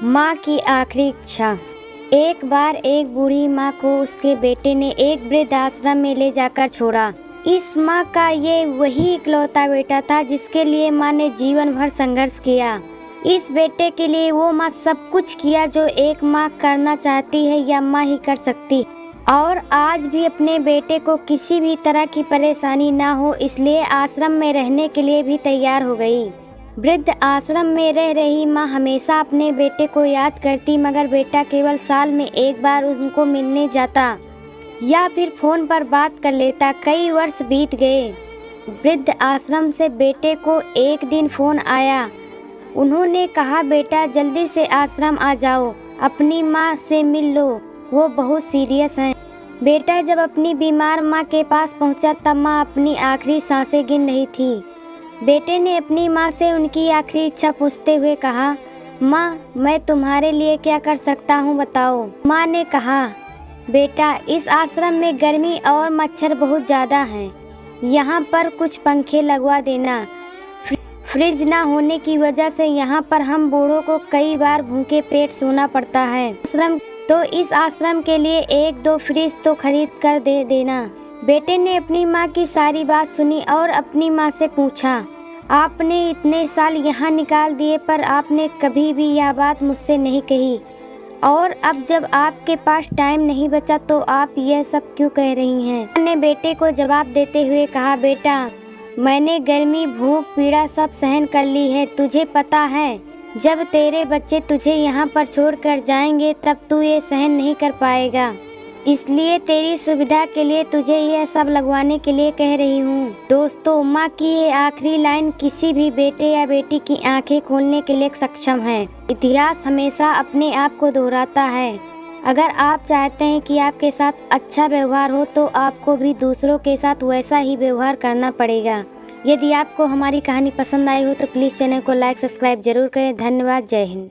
माँ की आखिरी इच्छा। एक बार एक बूढ़ी माँ को उसके बेटे ने एक वृद्ध आश्रम में ले जाकर छोड़ा। इस माँ का ये वही इकलौता बेटा था जिसके लिए माँ ने जीवन भर संघर्ष किया। इस बेटे के लिए वो माँ सब कुछ किया जो एक माँ करना चाहती है या माँ ही कर सकती है। और आज भी अपने बेटे को किसी भी तरह की परेशानी ना हो इसलिए आश्रम में रहने के लिए भी तैयार हो गई। वृद्ध आश्रम में रह रही माँ हमेशा अपने बेटे को याद करती, मगर बेटा केवल साल में एक बार उनको मिलने जाता या फिर फ़ोन पर बात कर लेता। कई वर्ष बीत गए। वृद्ध आश्रम से बेटे को एक दिन फ़ोन आया। उन्होंने कहा, बेटा जल्दी से आश्रम आ जाओ, अपनी माँ से मिल लो, वो बहुत सीरियस हैं। बेटा जब अपनी बीमार माँ के पास पहुँचा तब माँ अपनी आखिरी सांसें गिन रही थी। बेटे ने अपनी माँ से उनकी आखिरी इच्छा पूछते हुए कहा, माँ मैं तुम्हारे लिए क्या कर सकता हूँ बताओ। माँ ने कहा, बेटा इस आश्रम में गर्मी और मच्छर बहुत ज़्यादा हैं, यहाँ पर कुछ पंखे लगवा देना। फ्रिज ना होने की वजह से यहाँ पर हम बूढ़ों को कई बार भूखे पेट सोना पड़ता है। इस आश्रम के लिए एक दो फ्रिज तो खरीद कर दे देना। बेटे ने अपनी माँ की सारी बात सुनी और अपनी माँ से पूछा, आपने इतने साल यहाँ निकाल दिए पर आपने कभी भी यह बात मुझसे नहीं कही, और अब जब आपके पास टाइम नहीं बचा तो आप यह सब क्यों कह रही हैं। माँ ने बेटे को जवाब देते हुए कहा, बेटा मैंने गर्मी भूख पीड़ा सब सहन कर ली है। तुझे पता है जब तेरे बच्चे तुझे यहाँ पर छोड़कर जाएंगे तब तू ये सहन नहीं कर पाएगा, इसलिए तेरी सुविधा के लिए तुझे यह सब लगवाने के लिए कह रही हूँ। दोस्तों, माँ की ये आखिरी लाइन किसी भी बेटे या बेटी की आंखें खोलने के लिए सक्षम है। इतिहास हमेशा अपने आप को दोहराता है। अगर आप चाहते हैं कि आपके साथ अच्छा व्यवहार हो तो आपको भी दूसरों के साथ वैसा ही व्यवहार करना पड़ेगा। यदि आपको हमारी कहानी पसंद आई हो तो प्लीज़ चैनल को लाइक सब्सक्राइब जरूर करें। धन्यवाद। जय हिंद।